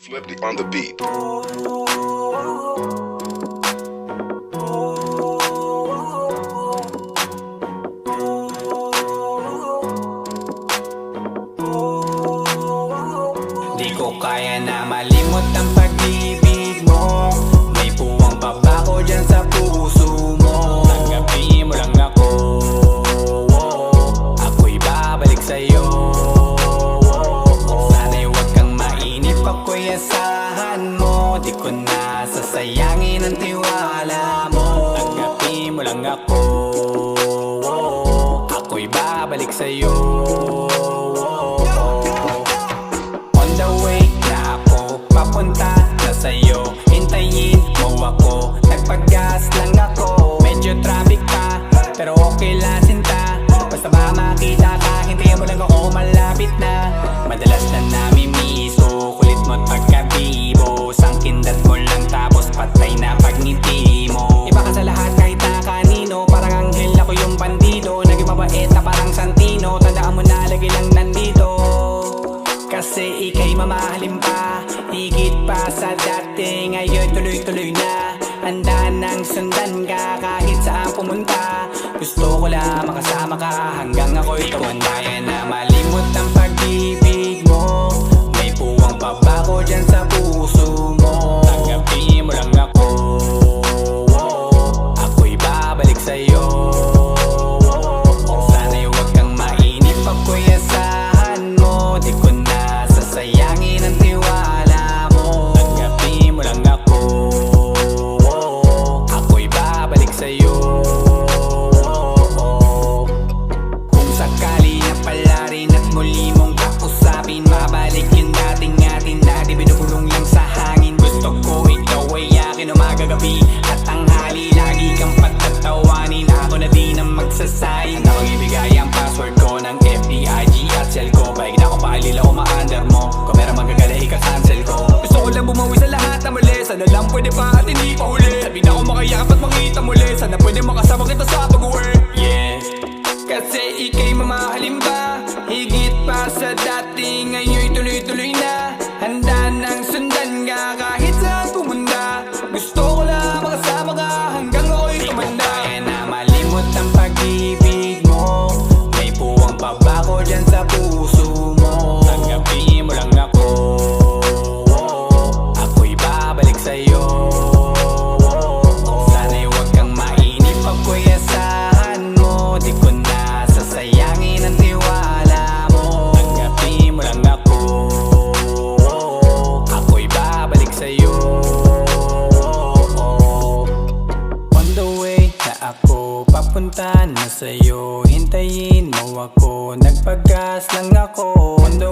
Flip on the beat. Di ko kaya na malimot ang pag-ibig mo. May puwang pabako dyan sa puso mo. Tanggapin mo lang ako, ako'y babalik sa'yo. Sana'y huwag kang mainip, ako'y asahan mo. Di ko na sasayangin ang tiwala mo. Tanggapin mo lang ako, ako'y babalik sa'yo. Papunta na sa'yo, hintayin mo ako. Nagpag-gas lang ako, medyo traffic pa, pero okay lang sinta. Basta ba makita ka, hintayin mo lang ako, malapit na. Madalas na namimiso, kulit mo't pagkabibo. Sangkindat mo lang tapos patay na pagngiti mo. Iba ka sa lahat kahit na kanino, parang anghel ako yung bandido. Naging mabait na parang Santino, tandaan mo na lagi lang nandito. Kasi ika'y mamahalin pa, higit pa sa dati. Ngayon tuloy-tuloy na, handa nang sundan ka kahit saan pumunta. Gusto ko lang makasama ka hanggang ako'y tumanda. Kaya na malimot ang pag-ibig mo. May puwang pabako dyan sa puso mo. Tanggapin mo lang ako, ako'y babalik sa'yo. Sana'y huwag kang mainip, ako'y asahan mo. Di ko na sasayangin ang tiwala mo. Tanggapin mo lang ako, ako'y babalik sa'yo. Kung sakali na pala rin at muli mong kausapin, mabalik yung dating atin na di binubulong lang sa hangin. Gusto ko ikaw ay akin umagabi at tanghali. Lagi kang patatawanin, ako na di na magsasayin. Handa kong ibigay ang password ko ng FBIG at cell ko. Paig na ako paalila o ma-under mo. Kung meron magagala ika-cancel ko. Gusto ko lang bumawi sa lahat na mali. Sana lang pwede pa at hindi pa huli. Sabi na ako makayakap at makita muli. Sana pwede makasama kita sa pag-uwi. Yeah, kasi ika'y mamahalin ba, higit pa sa dati. Ngayon'y tuloy-tuloy na, handa nang sundan ka kahit saan pumunta. Gusto ko lang makasama ka hanggang ako'y tumanda. Kaya na malimot ang pag-ibig mo. May puwang pabako dyan sa puso mo. Tanggapin mo lang ako, ako'y babalik sa'yo. Sana'y huwag kang mainip, ako'y asahan mo. Di ko na sasayangin ang tiwala mo. Tanggapin mo lang ako, ako'y babalik sa'yo. On the way na ako, papunta na sa'yo, hintayin mo ako. Nagpag-gas lang ako. On the